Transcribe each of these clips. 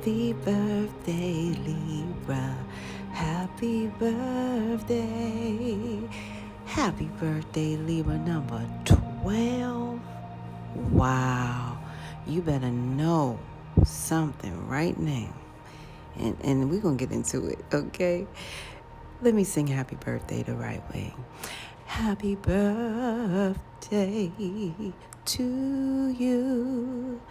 Happy birthday, Libra. Happy birthday. Happy birthday, Libra number 12. Wow. You better know something right now. And we're going to get into it, okay? Let me sing happy birthday the right way. Happy birthday to you.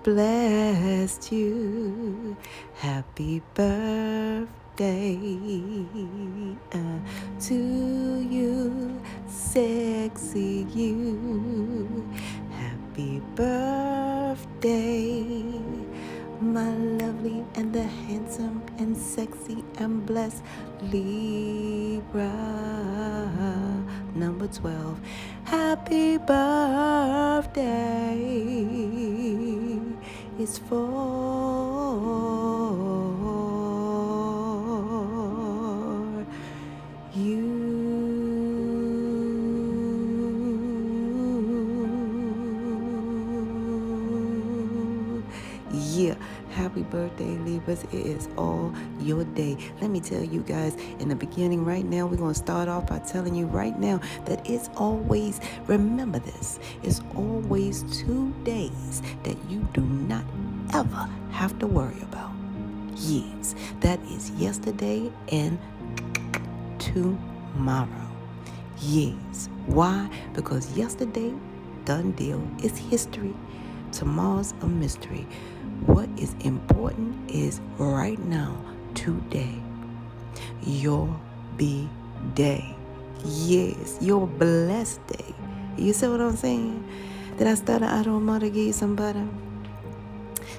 Blessed you. Happy birthday to you, sexy you. Happy birthday, my lovely and the handsome and sexy and blessed Libra number 12. Happy birthday is for you. Yeah, happy birthday, Libras. It is all your day. Let me tell you guys, in the beginning right now, we're going to start off by telling you right now that it's always, remember this, it's always 2 days that you do not ever have to worry about. Yes, that is yesterday and tomorrow. Yes. Why? Because yesterday, done deal, is history. Tomorrow's a mystery. What is important is right now, today, your B-day. Yes, your blessed day. You see what I'm saying? Did I stutter out on mother give you some butter?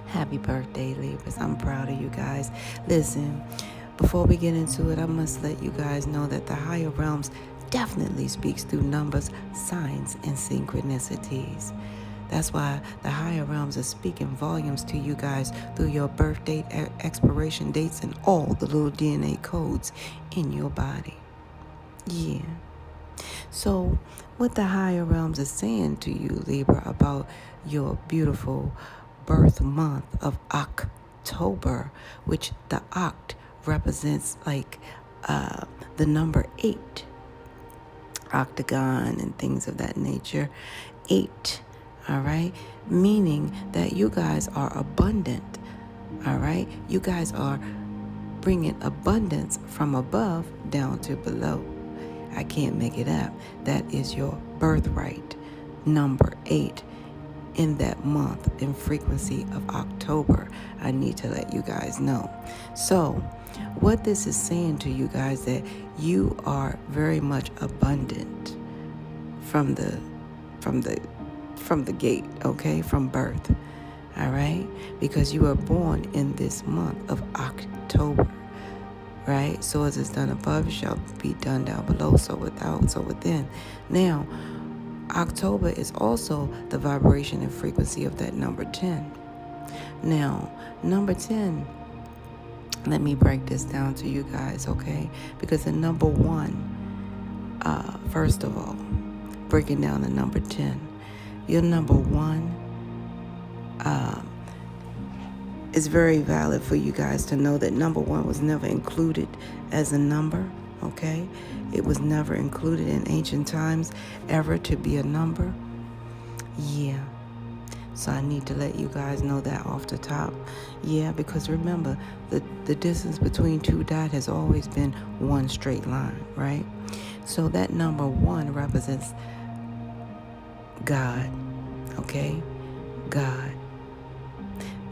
Happy birthday, Libras. I'm proud of you guys. Listen, before we get into it, I must let you guys know that the higher realms definitely speaks through numbers, signs, and synchronicities. That's why the higher realms are speaking volumes to you guys through your birth date, expiration dates, and all the little DNA codes in your body. Yeah. So what the higher realms are saying to you, Libra, about your beautiful birth month of October, which the oct represents like the number 8, octagon and things of that nature. 8. All right, meaning that you guys are abundant. All right, you guys are bringing abundance from above down to below. I can't make it up. That is your birthright, number 8 in that month in frequency of October. I need to let you guys know. So what this is saying to you guys, that you are very much abundant from the gate, okay, from birth, all right, because you were born in this month of October, right? So as it's done above, it shall be done down below, so without, so within. Now, October is also the vibration and frequency of that number 10. Now, number 10, let me break this down to you guys, okay? Because the number 1, first of all, breaking down the number 10, your number 1 is very valid for you guys to know that number 1 was never included as a number, okay? It was never included in ancient times ever to be a number. Yeah. So I need to let you guys know that off the top. Yeah, because remember, the distance between 2 dots has always been one straight line, right? So that number 1 represents God, okay? God.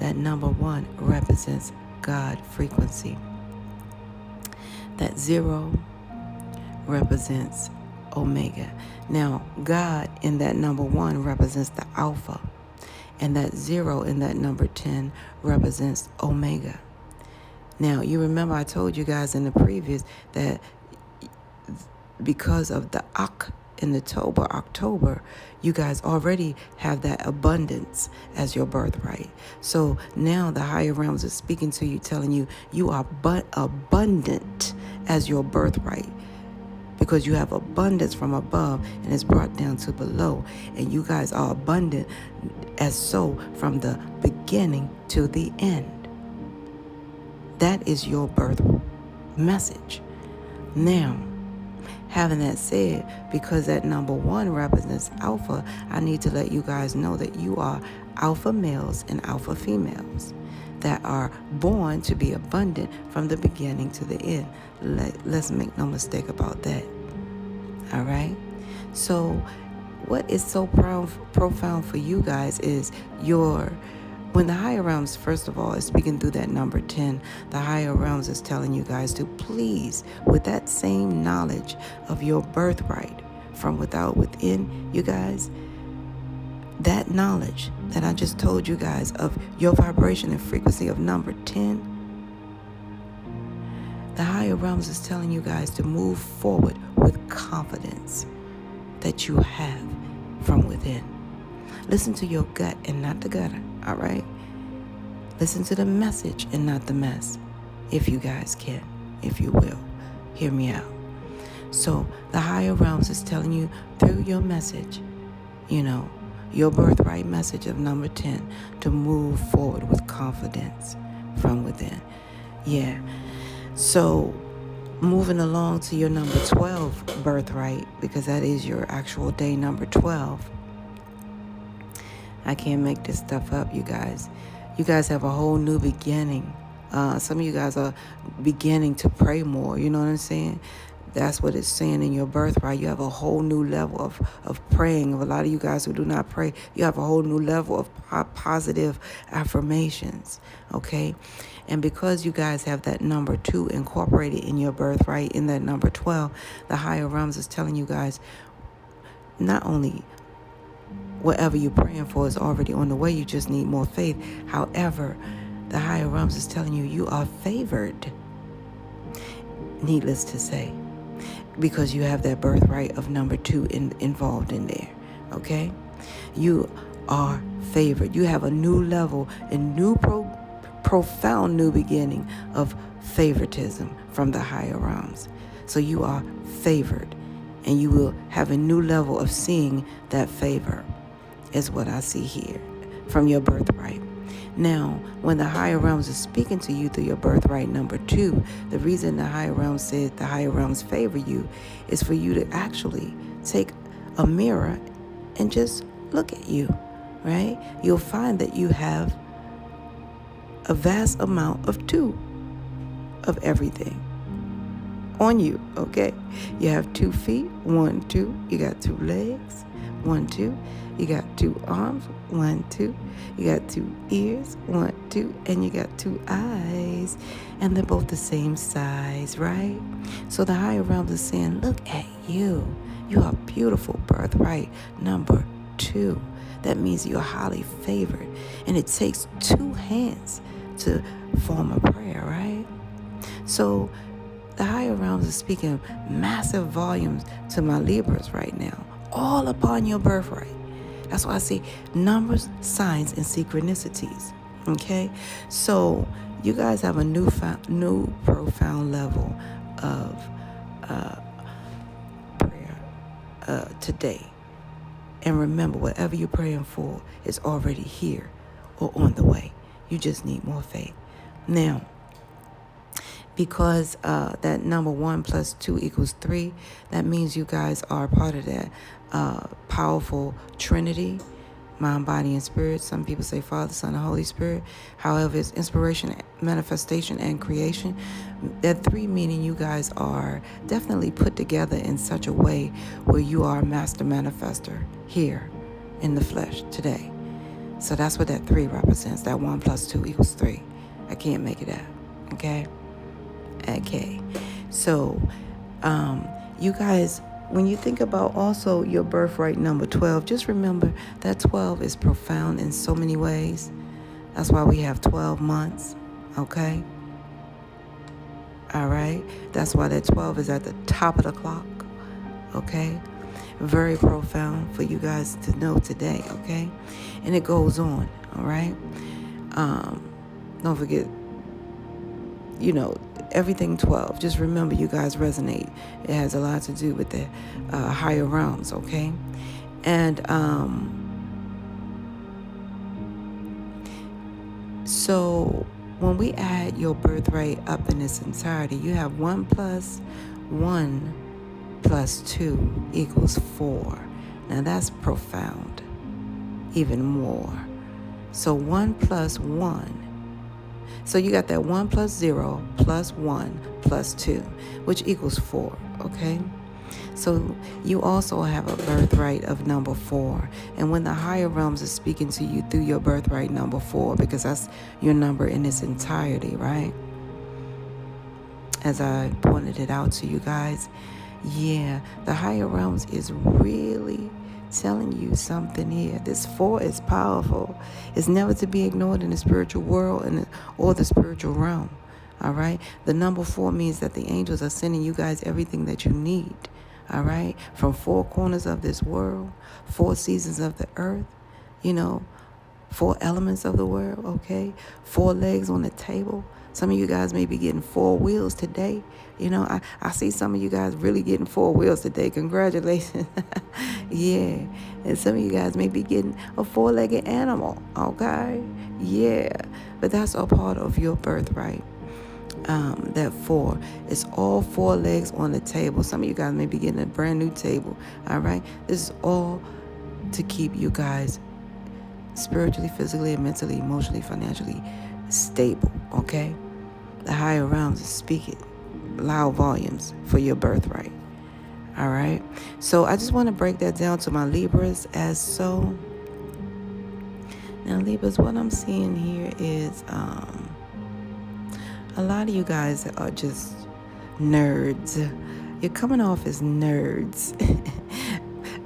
That number 1 represents God frequency. That 0 represents Omega. Now, God in that number 1 represents the Alpha. And that 0 in that number 10 represents Omega. Now, you remember I told you guys in the previous that because of the in the October, you guys already have that abundance as your birthright. So now the higher realms are speaking to you, telling you you are but abundant as your birthright. because you have abundance from above and it's brought down to below. And you guys are abundant as so from the beginning to the end. That is your birth message. Now, having that said, because that number 1 represents alpha, I need to let you guys know that you are alpha males and alpha females that are born to be abundant from the beginning to the end. Let's make no mistake about that. All right? So what is so profound for you guys is when the higher realms, first of all, is speaking through that number 10, the higher realms is telling you guys to please, with that same knowledge of your birthright from without within, you guys, that knowledge that I just told you guys of your vibration and frequency of number 10, the higher realms is telling you guys to move forward with confidence that you have from within. Listen to your gut and not the gutter, all right? Listen to the message and not the mess, if you guys can, if you will. Hear me out. So the higher realms is telling you through your message, your birthright message of number 10, to move forward with confidence from within. Yeah. So moving along to your number 12 birthright, because that is your actual day number 12. I can't make this stuff up, you guys. You guys have a whole new beginning. Some of you guys are beginning to pray more. You know what I'm saying? That's what it's saying in your birthright. You have a whole new level of praying. A lot of you guys who do not pray, you have a whole new level of positive affirmations, okay? And because you guys have that number 2 incorporated in your birthright, in that number 12, the higher realms is telling you guys not only whatever you're praying for is already on the way, you just need more faith. However, the higher realms is telling you you are favored, needless to say, because you have that birthright of number 2 involved in there, okay? You are favored. You have a new level, a new profound new beginning of favoritism from the higher realms. So you are favored, and you will have a new level of seeing that favor, is what I see here from your birthright. Now, when the higher realms is speaking to you through your birthright number 2, the reason the higher realms said the higher realms favor you is for you to actually take a mirror and just look at you, right? You'll find that you have a vast amount of 2 of everything on you, okay? You have 2 feet, 1, 2. You got 2 legs, 1, 2. You got 2 arms, 1, 2. You got 2 ears, 1, 2. And you got 2 eyes. And they're both the same size, right? So the higher realms are saying, look at you. You are beautiful birthright number 2. That means you're highly favored. And it takes 2 hands to form a prayer, right? So the higher realms are speaking massive volumes to my Libras right now, all upon your birthright. That's why I say numbers, signs, and synchronicities, okay? So you guys have a new profound level of prayer today. And remember, whatever you're praying for is already here or on the way. You just need more faith. Now, because that number 1 plus 2 equals 3, that means you guys are part of that powerful Trinity, mind, body, and spirit. Some people say Father, Son, and Holy Spirit. However, it's inspiration, manifestation, and creation. That 3 meaning you guys are definitely put together in such a way where you are a master manifester here in the flesh today. So that's what that 3 represents. That 1 plus 2 equals 3. I can't make it up. Okay? Okay. So, you guys, when you think about also your birthright number 12, just remember that 12 is profound in so many ways. That's why we have 12 months. Okay? All right? That's why that 12 is at the top of the clock. Okay? Very profound for you guys to know today. Okay? And it goes on. All right? Don't forget, everything 12. Just remember, you guys resonate. It has a lot to do with the higher realms, okay? And so when we add your birthright up in its entirety, you have 1 plus 1 plus 2 equals 4. Now that's profound, even more. So 1 plus 1. So you got that 1 plus 0 plus 1 plus 2, which equals 4, okay? So you also have a birthright of number 4. And when the higher realms are speaking to you through your birthright number 4, because that's your number in its entirety, right? As I pointed it out to you guys, yeah, the higher realms is really telling you something here. This 4 is powerful. It's never to be ignored in the spiritual world or the spiritual realm. All right? The number 4 means that the angels are sending you guys everything that you need. All right? From 4 corners of this world, 4 seasons of the earth, 4 elements of the world, okay? 4 legs on the table. Some of you guys may be getting 4 wheels today. I see some of you guys really getting 4 wheels today. Congratulations. Yeah. And some of you guys may be getting a 4-legged animal, okay? Yeah. But that's a part of your birthright. That 4. It's all 4 legs on the table. Some of you guys may be getting a brand new table, all right? This is all to keep you guys spiritually, physically, mentally, emotionally, financially stable, okay? The higher realms are speaking loud volumes for your birthright, all right? So I just want to break that down to my Libras as so. Now, Libras, what I'm seeing here is a lot of you guys are just nerds. You're coming off as nerds.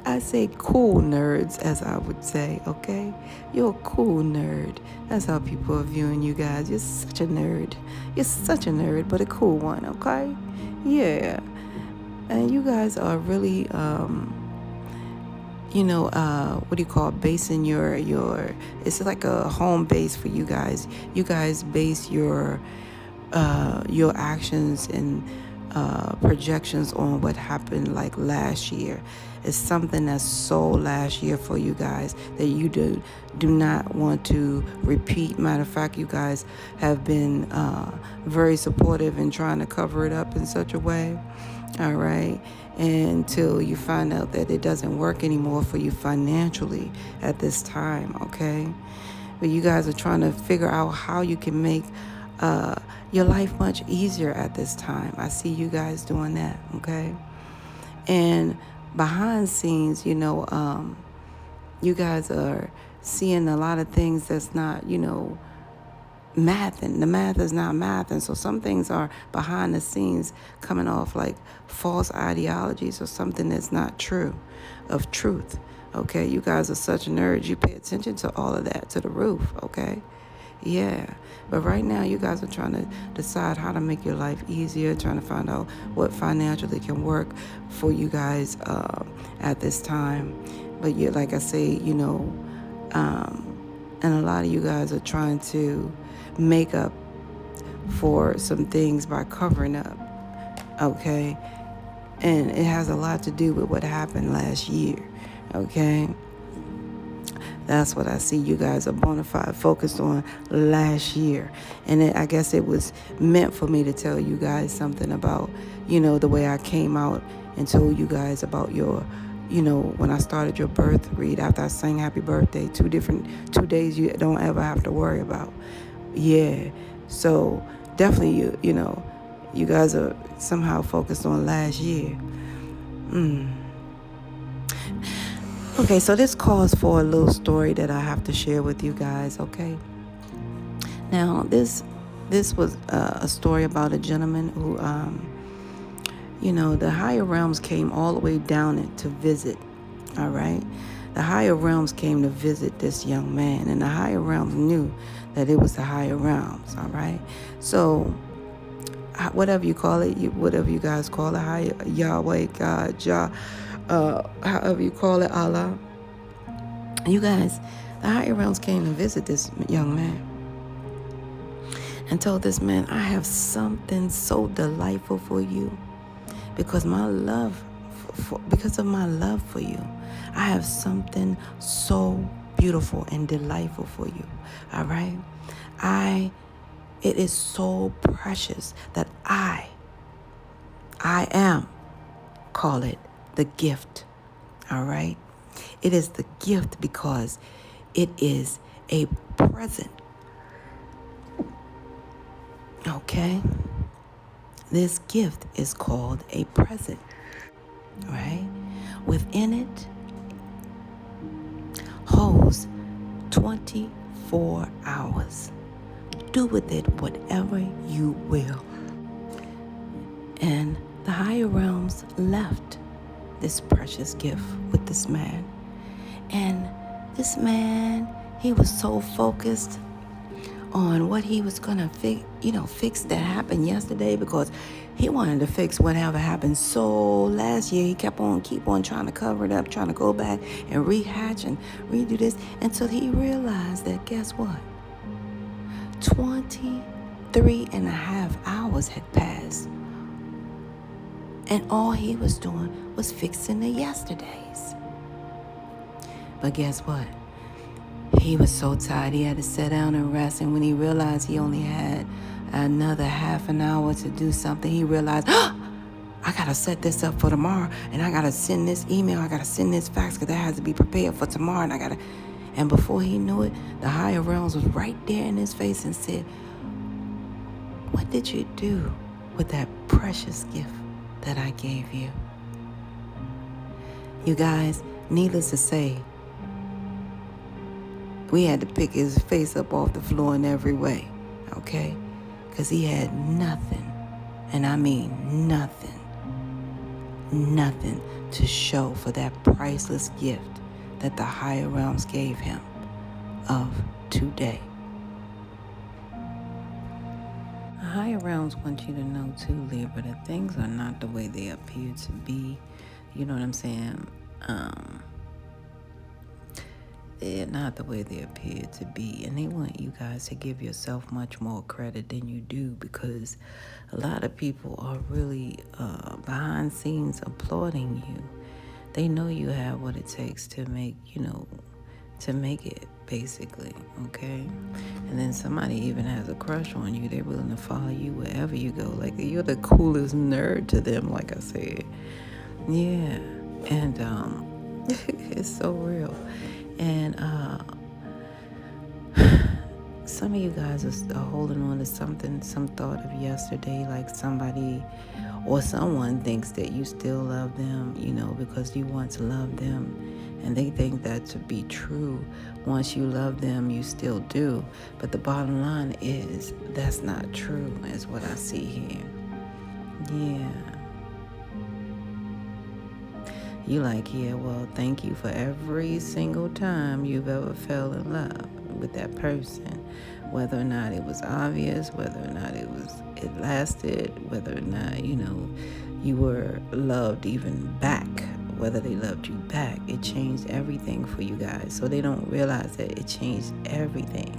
I say cool nerds, as I would say, okay? You're a cool nerd. That's how people are viewing you guys. You're such a nerd. You're such a nerd, but a cool one, okay? Yeah. And you guys are really, what do you call it? Basing your, it's like a home base for you guys. You guys base your actions and projections on what happened like last year. It's something that's so last year for you guys that you do not want to repeat. Matter of fact, you guys have been very supportive in trying to cover it up in such a way, all right, until you find out that it doesn't work anymore for you financially at this time, okay? But you guys are trying to figure out how you can make your life much easier at this time. I see you guys doing that, okay? And behind scenes, you guys are seeing a lot of things that's not, mathing. The math is not mathing. So some things are behind the scenes coming off like false ideologies or something that's not true, of truth, okay? You guys are such nerds. You pay attention to all of that, to the roof, okay? Yeah, but right now you guys are trying to decide how to make your life easier, trying to find out what financially can work for you guys at this time. But you, like I say, and a lot of you guys are trying to make up for some things by covering up, okay? And it has a lot to do with what happened last year, okay? That's what I see. You guys are bona fide focused on last year. And I guess it was meant for me to tell you guys something about, the way I came out and told you guys about your, when I started your birth read after I sang happy birthday, 2 days you don't ever have to worry about. Yeah. So definitely, you guys are somehow focused on last year. Okay, so this calls for a little story that I have to share with you guys, okay? Now, this was a story about a gentleman who, the higher realms came all the way down to visit, all right? The higher realms came to visit this young man, and the higher realms knew that it was the higher realms, all right? So, whatever you call it, whatever you guys call it, higher, Yahweh, God, Jah, however you call it, Allah. You guys, the higher realms came to visit this young man. and told this man, I have something so delightful for you because because of my love for you. I have something so beautiful and delightful for you. All right? It is so precious that I am, call it the gift. All right? It is the gift because it is a present. Okay? This gift is called a present. Right? Within it holds 24 hours. Do with it whatever you will. And the higher realms left this precious gift with this man. And this man, he was so focused on what he was gonna fix that happened yesterday, because he wanted to fix whatever happened. So last year he keep on trying to cover it up, trying to go back and rehatch and redo this until he realized that, guess what? 23 and a half hours had passed. And all he was doing was fixing the yesterdays. But guess what? He was so tired he had to sit down and rest. And when he realized he only had another half an hour to do something, he realized, I got to set this up for tomorrow. And I got to send this email. I got to send this fax because that has to be prepared for tomorrow. And before he knew it, the higher realms was right there in his face and said, what did you do with that precious gift that I gave you? You guys, needless to say, we had to pick his face up off the floor in every way, okay? Because he had nothing, and I mean nothing to show for that priceless gift that the higher realms gave him of today. The higher realms want you to know too, Libra, that things are not the way they appear to be. You know what I'm saying? They're not the way they appear to be. And they want you guys to give yourself much more credit than you do, because a lot of people are really behind scenes applauding you. They know you have what it takes to make it, basically, okay? And then somebody even has a crush on you. They're willing to follow you wherever you go. Like, you're the coolest nerd to them, like I said. Yeah. And it's so real. And some of you guys are holding on to something, some thought of yesterday, like somebody or someone thinks that you still love them, because you once loved them. And they think that to be true. Once you love them, you still do. But the bottom line is that's not true, is what I see here. Yeah. You well, thank you for every single time you've ever fell in love with that person. Whether or not it was obvious, whether or not it lasted, whether or not, you were loved even back, whether they loved you back. It changed everything for you guys. So they don't realize that it changed everything,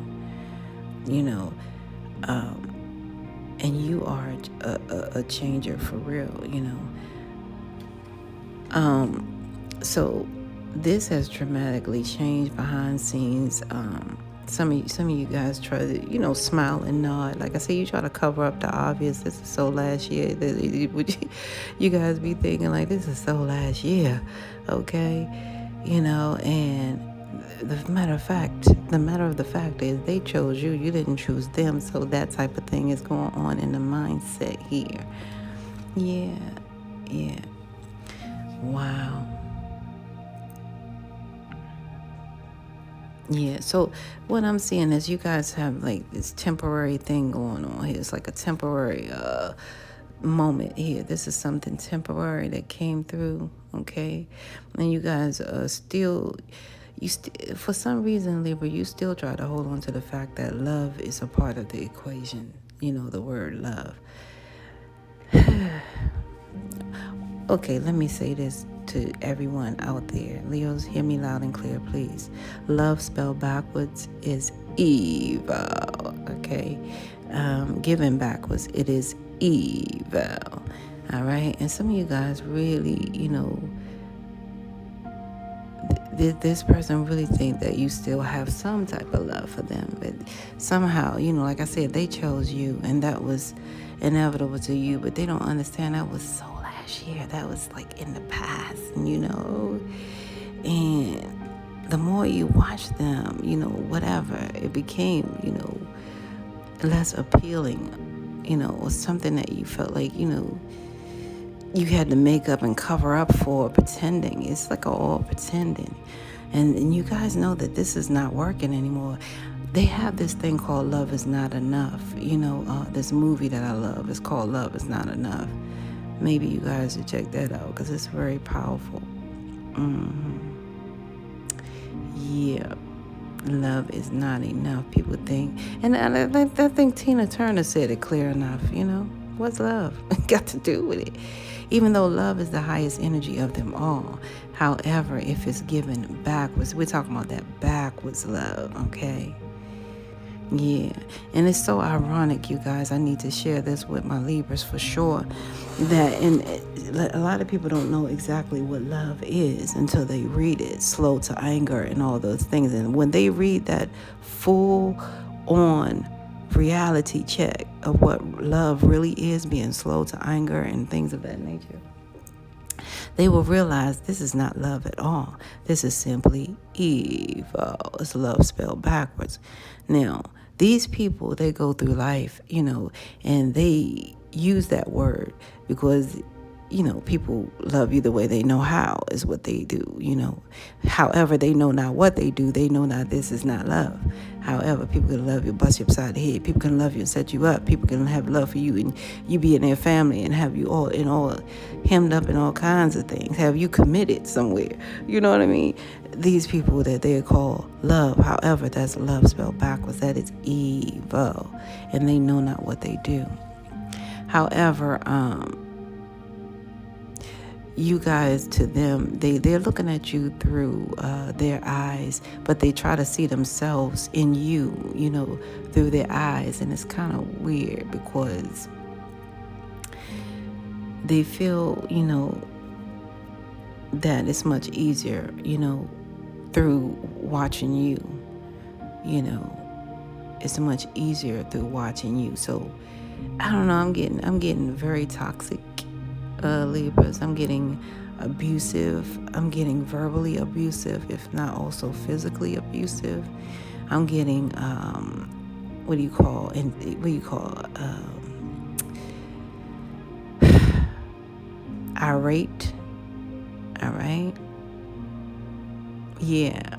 and you are a changer for real, So this has dramatically changed behind scenes. Some of you guys try to, smile and nod. Like I say, you try to cover up the obvious. This is so last year. You guys be thinking like, this is so last year, okay? And the matter of the fact is they chose you. You didn't choose them. So that type of thing is going on in the mindset here. Yeah. Wow. Yeah, so what I'm seeing is you guys have like this temporary thing going on here. It's like a temporary moment here. This is something temporary that came through, okay? And you guys for some reason, Libra, you still try to hold on to the fact that love is a part of the equation. The word love. Okay, let me say this to everyone out there. Leos, hear me loud and clear, please. Love spelled backwards is evil, okay? okay? Giving backwards, it is evil. All right? And some of you guys really, this person really think that you still have some type of love for them, but somehow, like I said, they chose you, and that was inevitable to you, but they don't understand that was so last year. That was like in the past, and the more you watch them, whatever, it became, less appealing, or something that you felt like, you had to make up and cover up for, pretending. It's like all pretending. And you guys know that this is not working anymore. They have this thing called Love Is Not Enough. This movie that I love is called Love Is Not Enough. Maybe you guys should check that out because it's very powerful. Yeah. Love is not enough. People think, and I think Tina Turner said it clear enough, What's love got to do with it? Even though love is the highest energy of them all. However, if it's given backwards, we're talking about that backwards love, okay? Yeah. And it's so ironic, you guys. I need to share this with my Libras for sure. And a lot of people don't know exactly what love is until they read it. Slow to anger and all those things. And when they read that full-on reality check of what love really is, being slow to anger and things of that nature, they will realize this is not love at all. This is simply evil. It's love spelled backwards. Now, these people, they go through life, and they use that word because, people love you the way they know how is what they do, However, they know not what they do. They know not this is not love. However, people can love you, bust you upside the head. People can love you and set you up. People can have love for you and you be in their family and have you all hemmed up in all kinds of things. Have you committed somewhere? You know what I mean? These people that they call love, however, that's love spelled backwards. That is evil. And they know not what they do. However, you guys, to them, they're looking at you through their eyes, but they try to see themselves in you, through their eyes. And it's kind of weird because they feel, that it's much easier, through watching you, it's much easier through watching you. So I don't know, I'm getting very toxic, Libras. I'm getting abusive. I'm getting verbally abusive, if not also physically abusive. I'm getting irate. All right. Yeah.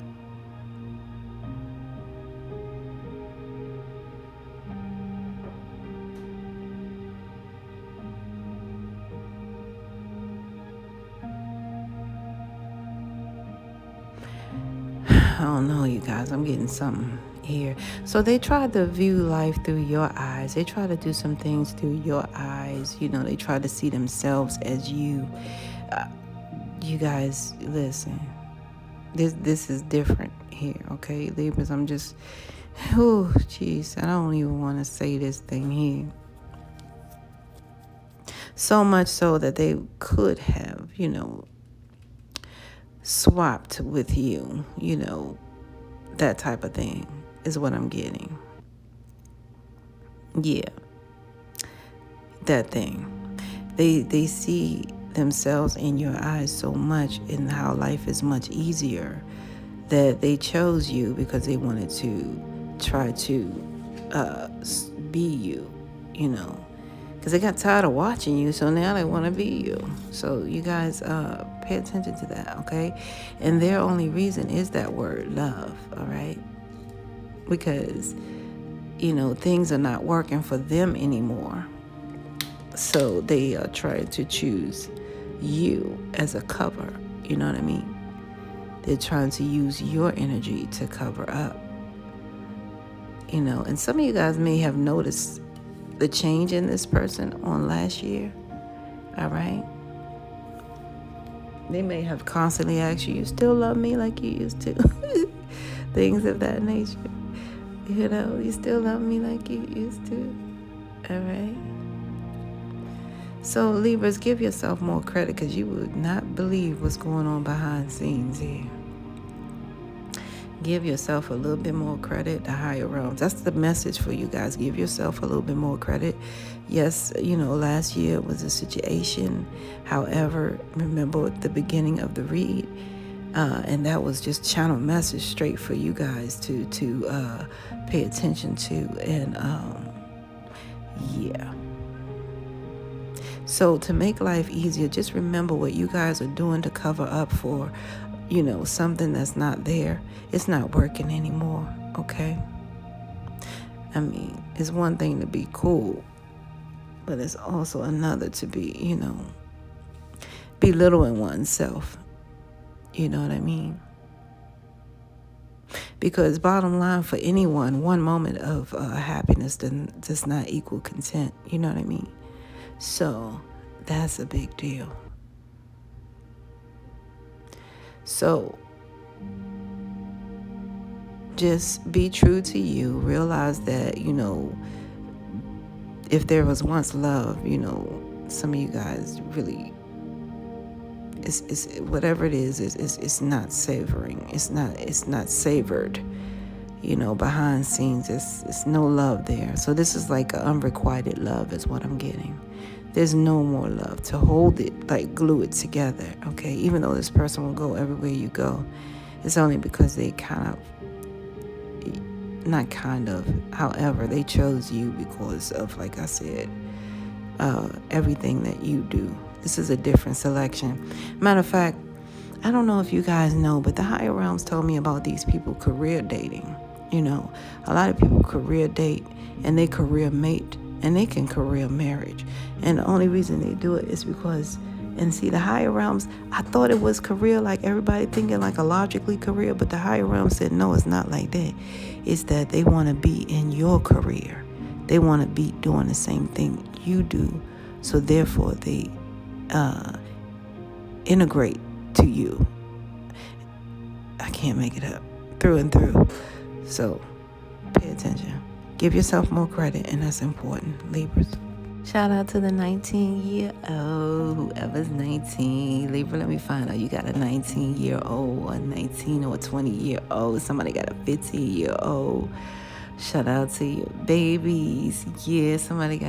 I don't know, you guys. I'm getting something here. So they try to view life through your eyes. They try to do some things through your eyes. They try to see themselves as you. You guys, listen. This is different here, okay, Libras? I'm just, I don't even want to say this thing here. So much so that they could have, swapped with you, that type of thing is what I'm getting. Yeah. That thing. They see themselves in your eyes so much and how life is much easier that they chose you because they wanted to try to be you, because they got tired of watching you, so now they want to be you. So you guys pay attention to that, okay? And their only reason is that word love, all right? Because things are not working for them anymore, so they are trying to choose you as a cover. You know what I mean? They're trying to use your energy to cover up. And some of you guys may have noticed the change in this person on last year. All right? They may have constantly asked you still love me like you used to? Things of that nature. You still love me like you used to. All right. So Libras, give yourself more credit, because you would not believe what's going on behind scenes here. Give yourself a little bit more credit, the higher realms. That's the message for you guys. Give yourself a little bit more credit. Yes, last year was a situation. However, remember at the beginning of the read, and that was just channel message straight for you guys to pay attention to. And yeah. So to make life easier, just remember what you guys are doing to cover up for something that's not there. It's not working anymore, okay? I mean, it's one thing to be cool, but it's also another to be, belittling oneself. You know what I mean? Because bottom line, for anyone, one moment of happiness does not equal content. You know what I mean? So that's a big deal. So just be true to you. Realize that, if there was once love, some of you guys really, it's whatever it is, it's not savoring. It's not savored. Behind scenes, it's no love there. So this is like an unrequited love is what I'm getting. There's no more love to hold it, like glue it together, okay? Even though this person will go everywhere you go, it's only because they however, they chose you because of, like I said, everything that you do. This is a different selection. Matter of fact, I don't know if you guys know, but the higher realms told me about these people career dating. A lot of people career date and they career mate. And they can career marriage. And the only reason they do it is because, and see, the higher realms, I thought it was career, like everybody thinking like a logically career, but the higher realms said, no, it's not like that. It's that they want to be in your career. They want to be doing the same thing you do. So therefore, they integrate to you. I can't make it up. Through and through. So pay attention. Give yourself more credit, and that's important, Libras. Shout out to the 19-year-old, whoever's 19. Libra, let me find out. You got a 19-year-old, a 19 or 20-year-old. Somebody got a 15-year-old. Shout out to your babies. Yeah, somebody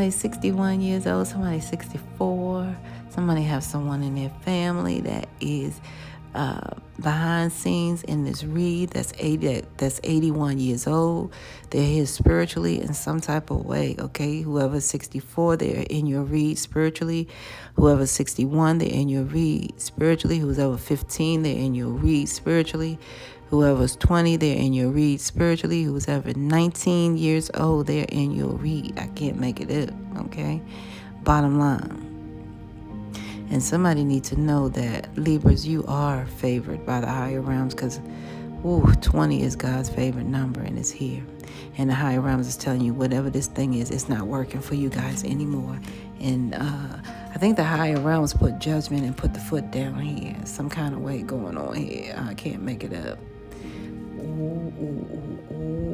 61 years old, somebody 64. Somebody have someone in their family that is behind scenes in this read that's 81 years old. They're here spiritually in some type of way, okay? Whoever's 64, they're in your read spiritually. Whoever's 61, they're in your read spiritually. Whoever's 15, they're in your read spiritually. Whoever's 20, they're in your read spiritually. Who's ever 19 years old, they're in your read. I can't make it up, okay? Bottom line. And somebody needs to know that, Libras, you are favored by the higher realms, because 20 is God's favorite number, and it's here. And the higher realms is telling you whatever this thing is, it's not working for you guys anymore. And I think the higher realms put judgment and put the foot down here. Some kind of way going on here. I can't make it up.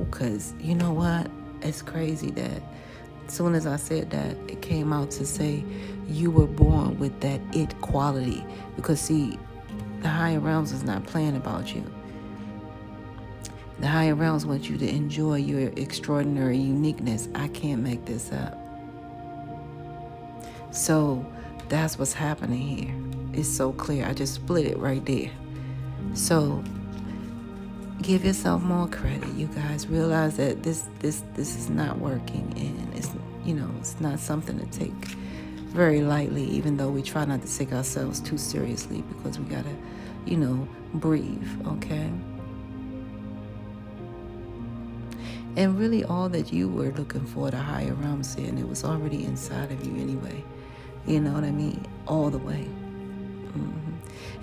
Because you know what? It's crazy that as soon as I said that, it came out to say you were born with that it quality. Because see, the higher realms is not playing about you. The higher realms want you to enjoy your extraordinary uniqueness. I can't make this up. So that's what's happening here. It's so clear. I just split it right there. So give yourself more credit. You guys realize that this is not working, and it's not something to take very lightly, even though we try not to take ourselves too seriously, because we gotta, breathe, okay? And really all that you were looking for, the higher realm said, and it was already inside of you anyway. You know what I mean? All the way. Mm-hmm.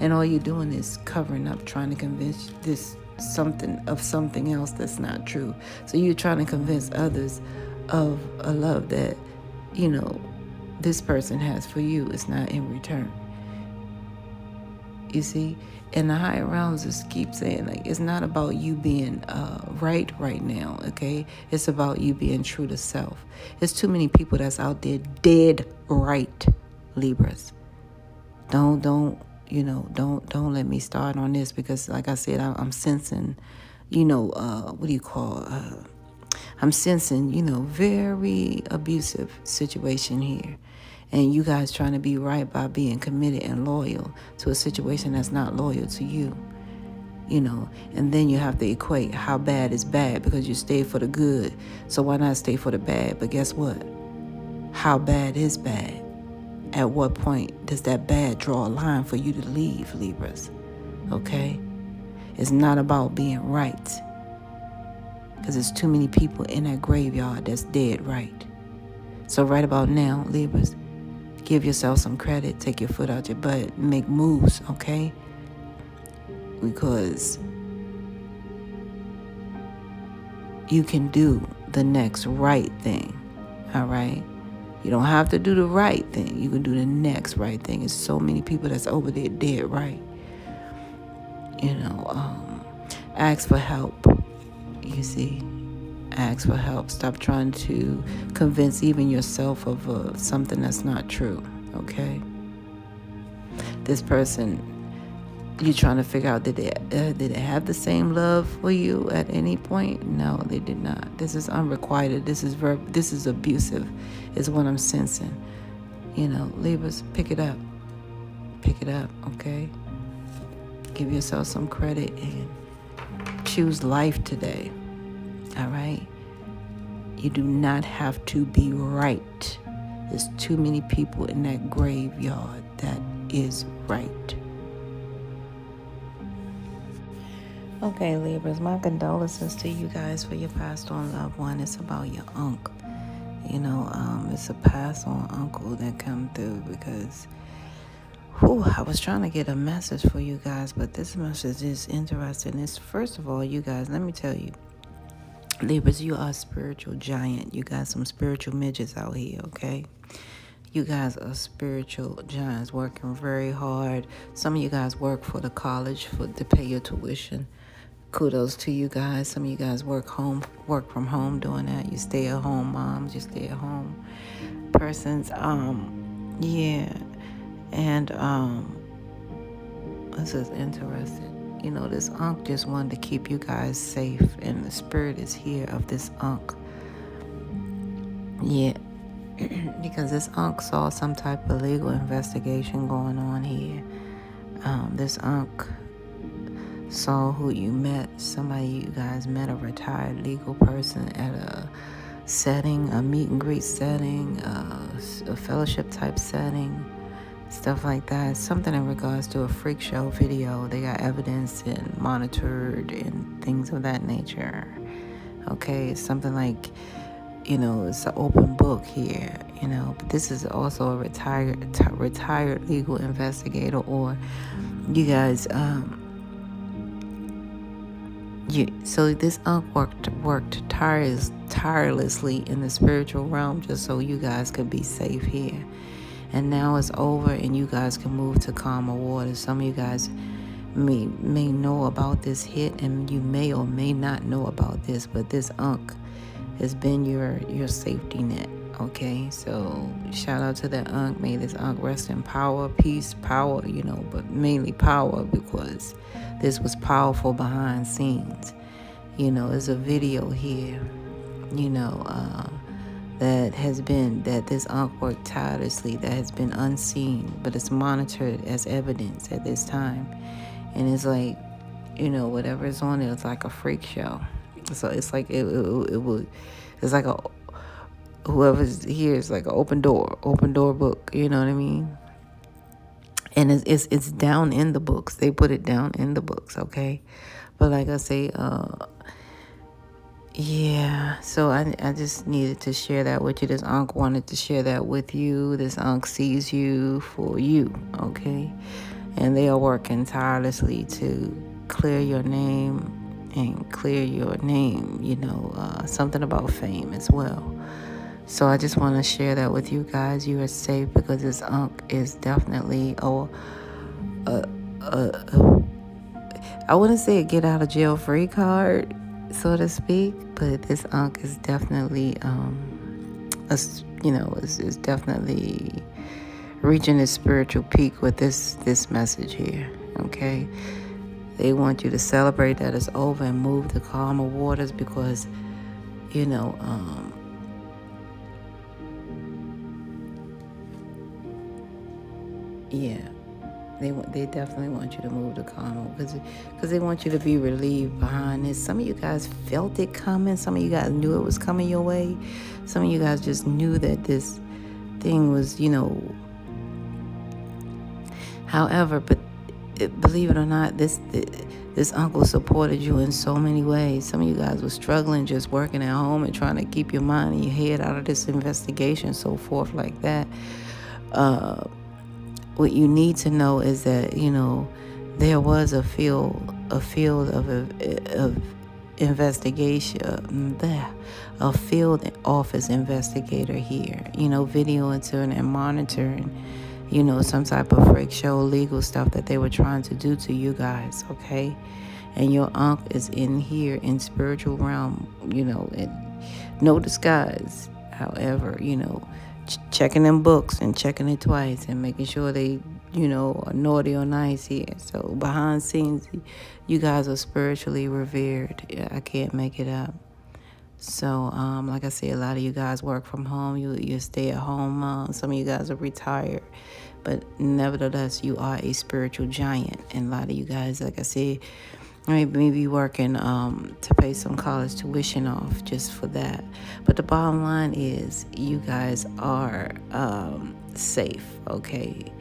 And all you're doing is covering up, trying to convince this something else that's not true. So you're trying to convince others of a love that, this person has for you is not in return. You see? And the higher realms just keep saying, like, it's not about you being right now, okay? It's about you being true to self. There's too many people that's out there dead right, Libras. Don't let me start on this, because like I said, I'm sensing, I'm sensing, very abusive situation here. And you guys trying to be right by being committed and loyal to a situation that's not loyal to you. And then you have to equate how bad is bad, because you stayed for the good. So why not stay for the bad? But guess what? How bad is bad? At what point does that bad draw a line for you to leave, Libras? Okay? It's not about being right, because there's too many people in that graveyard that's dead right. So right about now, Libras, give yourself some credit, take your foot out your butt, make moves, okay? Because you can do the next right thing, all right? You don't have to do the right thing. You can do the next right thing. There's so many people that's over there dead right. Ask for help, you see. Ask for help. Stop trying to convince even yourself of something that's not true, okay? This person, you're trying to figure out, did they have the same love for you at any point? No, they did not. This is unrequited. This is abusive, is what I'm sensing. Libras, pick it up. Pick it up, okay? Give yourself some credit and choose life today, all right? You do not have to be right. There's too many people in that graveyard that is right. Okay, Libras, my condolences to you guys for your passed on loved one. It's about your uncle. It's a passed on uncle that come through, because I was trying to get a message for you guys, but this message is interesting. It's, first of all, you guys, let me tell you, Libras, you are a spiritual giant. You got some spiritual midgets out here, okay? You guys are spiritual giants working very hard. Some of you guys work for the college to pay your tuition. Kudos to you guys. Some of you guys work from home doing that. You stay at home moms, you stay at home persons. Yeah. And this is interesting. This Ankh just wanted to keep you guys safe, and the spirit is here of this Ankh. Yeah. Because this Ankh saw some type of legal investigation going on here. This Ankh saw who you met. Somebody you guys met, a retired legal person at a setting, a meet and greet setting, a fellowship type setting, stuff like that. Something in regards to a freak show video. They got evidence and monitored and things of that nature. Okay, it's something like, it's an open book here, but this is also a retired legal investigator, or you guys, so this Ankh worked tirelessly in the spiritual realm just so you guys could be safe here. And now it's over, and you guys can move to calmer waters. Some of you guys may know about this hit, and you may or may not know about this, but this Ankh has been your safety net, okay? So shout out to that Ankh. May this Ankh rest in power, peace, power, but mainly power, because this was powerful behind scenes. There's a video here, that this Ankh worked tirelessly, that has been unseen, but it's monitored as evidence at this time. And it's like, whatever is on it, it's like a freak show. So it's like it's like whoever's here is like an open door book. You know what I mean? And it's down in the books. They put it down in the books, okay? But like I say, yeah. So I just needed to share that with you. This Ankh wanted to share that with you. This Ankh sees you for you, okay? And they are working tirelessly to clear your name. Something about fame as well. So I just want to share that with you guys. You are safe, because this Ankh is definitely I wouldn't say a get out of jail free card, so to speak, but this Ankh is definitely, is definitely reaching its spiritual peak with this message here. Okay, they want you to celebrate that it's over and move to calmer waters because, yeah. They definitely want you to move to calmer because they want you to be relieved behind this. Some of you guys felt it coming. Some of you guys knew it was coming your way. Some of you guys just knew that this thing was, However, but believe it or not, this uncle supported you in so many ways. Some of you guys were struggling just working at home and trying to keep your mind and your head out of this investigation, so forth like that. What you need to know is that, there was a field of investigation, a field office investigator here, videoing and monitoring, some type of freak show legal stuff that they were trying to do to you guys, okay? And your uncle is in here in spiritual realm, in no disguise. However, checking them books and checking it twice and making sure they, are naughty or nice here. So behind scenes, you guys are spiritually revered. I can't make it up. So, like I said, a lot of you guys work from home. You stay at home. Some of you guys are retired. But nevertheless, you are a spiritual giant. And a lot of you guys, like I said, maybe working to pay some college tuition off just for that. But the bottom line is you guys are safe, okay?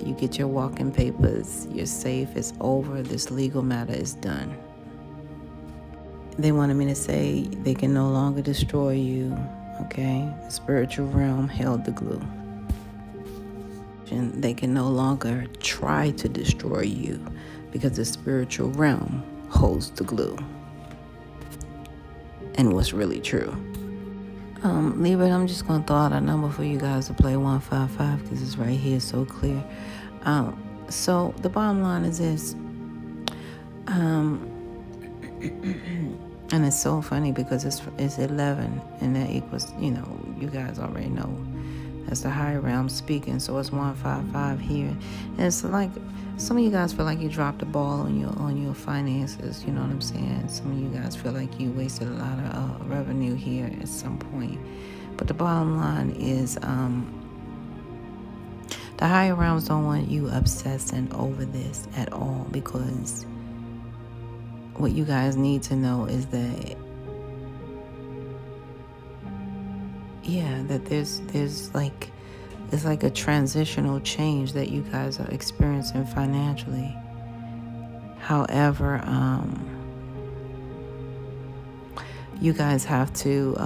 You get your walking papers. You're safe. It's over. This legal matter is done. They wanted me to say they can no longer destroy you, okay? The spiritual realm held the glue. And they can no longer try to destroy you because the spiritual realm holds the glue. And what's really true. Libra, I'm just going to throw out a number for you guys to play 155 because it's right here so clear. So the bottom line is this. And it's so funny because it's 11 and that equals, you guys already know. That's the higher realm speaking, so it's 155 here. And it's like some of you guys feel like you dropped the ball on your finances, you know what I'm saying? Some of you guys feel like you wasted a lot of revenue here at some point. But the bottom line is the higher realms don't want you obsessing over this at all, because what you guys need to know is that that there's like, it's like a transitional change that you guys are experiencing financially. However, you guys have to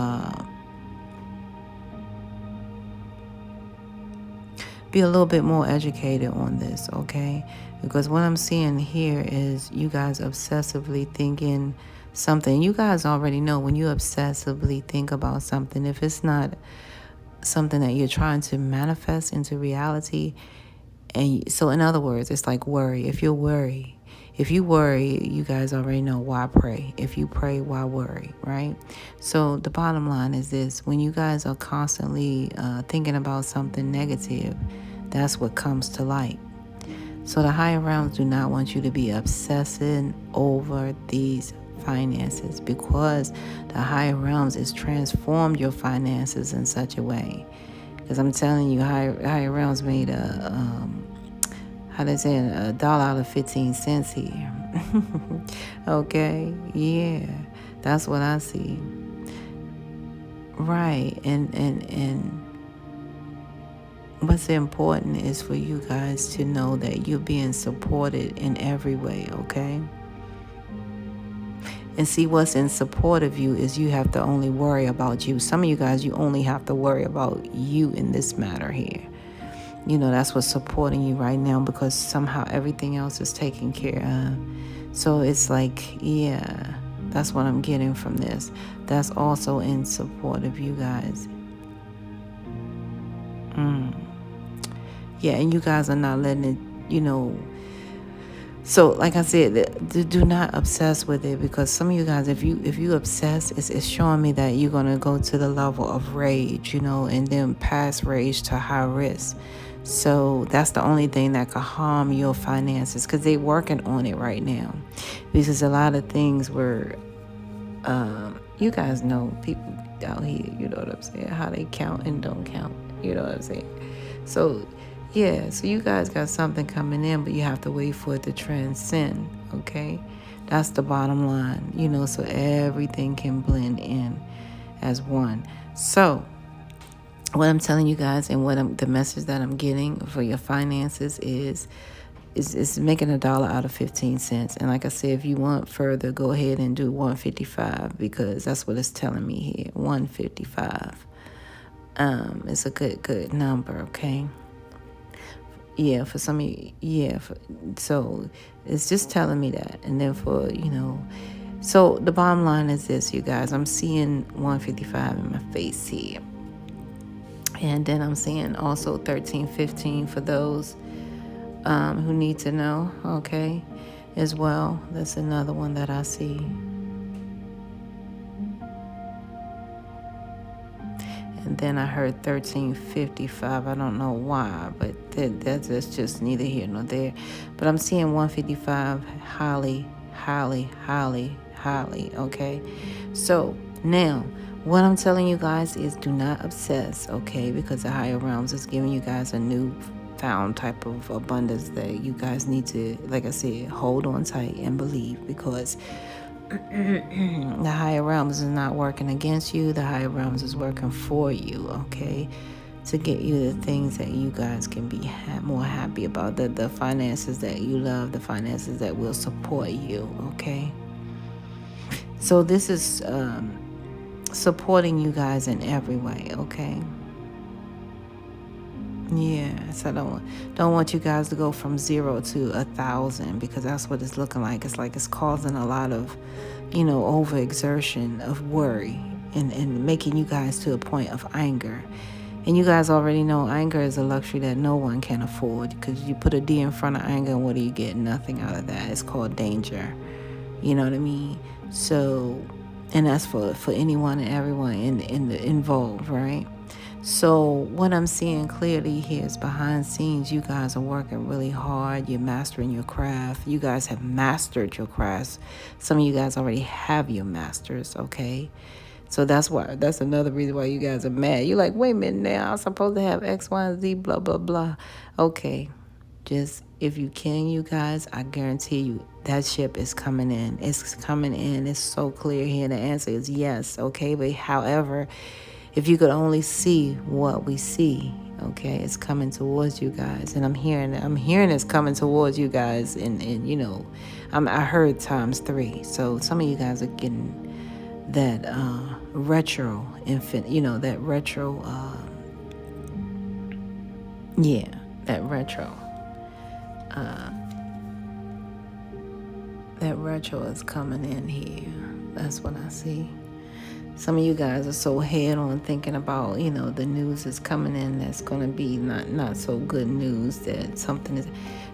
be a little bit more educated on this, okay? Because what I'm seeing here is you guys obsessively thinking something. You guys already know when you obsessively think about something, if it's not something that you're trying to manifest into reality, and so in other words, it's like worry. If you worry, you guys already know why pray. If you pray, why worry, right? So the bottom line is this: when you guys are constantly thinking about something negative, that's what comes to light. So the higher realms do not want you to be obsessing over these finances, because the higher realms is transformed your finances in such a way. Because I'm telling you, higher realms made a dollar out of 15 cents here. Okay, yeah, that's what I see. Right, and what's important is for you guys to know that you're being supported in every way, okay? And see, what's in support of you is you have to only worry about you. Some of you guys, you only have to worry about you in this matter here. That's what's supporting you right now, because somehow everything else is taken care of. So it's like, that's what I'm getting from this. That's also in support of you guys. Yeah, and you guys are not letting it, So, like I said, do not obsess with it, because some of you guys, if you obsess, it's showing me that you're gonna go to the level of rage, and then pass rage to high risk. So that's the only thing that could harm your finances, because they're working on it right now. Because a lot of things were, you guys know people out here, you know what I'm saying, how they count and don't count, you know what I'm saying. So yeah, so you guys got something coming in, but you have to wait for it to transcend, okay? That's the bottom line, so everything can blend in as one. So what I'm telling you guys, and the message that I'm getting for your finances is making $1 out of 15 cents. And like I said, if you want further, go ahead and do 155, because that's what it's telling me here. 155. It's a good number, okay? Yeah, for some of you, yeah. So it's just telling me that. And then so the bottom line is this, you guys. I'm seeing 155 in my face here. And then I'm seeing also 1315 for those who need to know, okay, as well. That's another one that I see. And then I heard 1355. I don't know why, but that's just neither here nor there. But I'm seeing 155 highly, okay? So now, what I'm telling you guys is do not obsess, okay? Because the higher realms is giving you guys a new found type of abundance that you guys need to, like I said, hold on tight and believe, because the higher realms is not working against you. The higher realms is working for you, okay, to get you the things that you guys can be more happy about, the finances that you love, the finances that will support you, okay? So this is supporting you guys in every way, okay? Yeah, so I don't want you guys to go from 0 to 1,000, because that's what it's looking like. It's like it's causing a lot of, overexertion of worry and making you guys to a point of anger. And you guys already know anger is a luxury that no one can afford, because you put a D in front of anger, and what do you get? Nothing out of that. It's called danger. You know what I mean? So, and that's for anyone and everyone involved, right? So what I'm seeing clearly here is behind scenes, you guys are working really hard. You're mastering your craft. You guys have mastered your crafts. Some of you guys already have your masters, okay? So that's another reason why you guys are mad. You're like, wait a minute now, I'm supposed to have X, Y, and Z, blah, blah, blah. Okay, just if you can, you guys, I guarantee you that ship is coming in. It's coming in. It's so clear here. The answer is yes, okay? But however, if you could only see what we see, okay, it's coming towards you guys. And I'm hearing it's coming towards you guys. And I heard ×3. So some of you guys are getting that retro infant, that retro, that retro is coming in here. That's what I see. Some of you guys are so head on thinking about, the news is coming in that's going to be not so good news, that something is,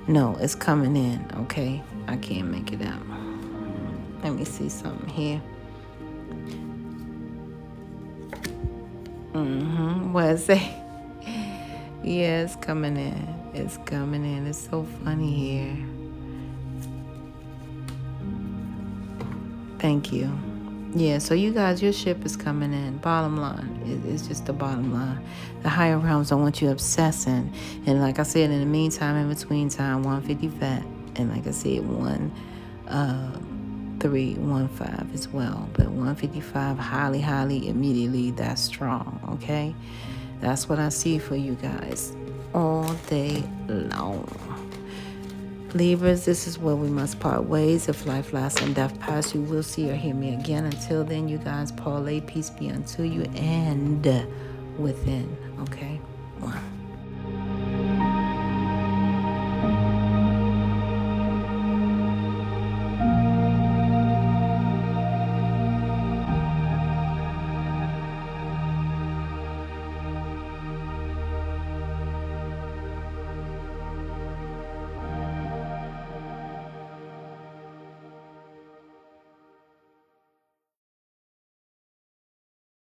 no, it's coming in, okay? I can't make it out. Let me see something here. What I say? Yeah, it's coming in. It's coming in. It's so funny here. Thank you. Yeah, so you guys, your ship is coming in. Bottom line, it's just the bottom line. The higher realms don't want you obsessing. And like I said, in the meantime, in between time, 155. And like I said, 315 as well. But 155, highly, immediately, that's strong, okay? That's what I see for you guys all day long. Libras, this is where we must part ways. If life lasts and death pass, you will see or hear me again. Until then, you guys, parlay, peace be unto you and within. Okay? 1.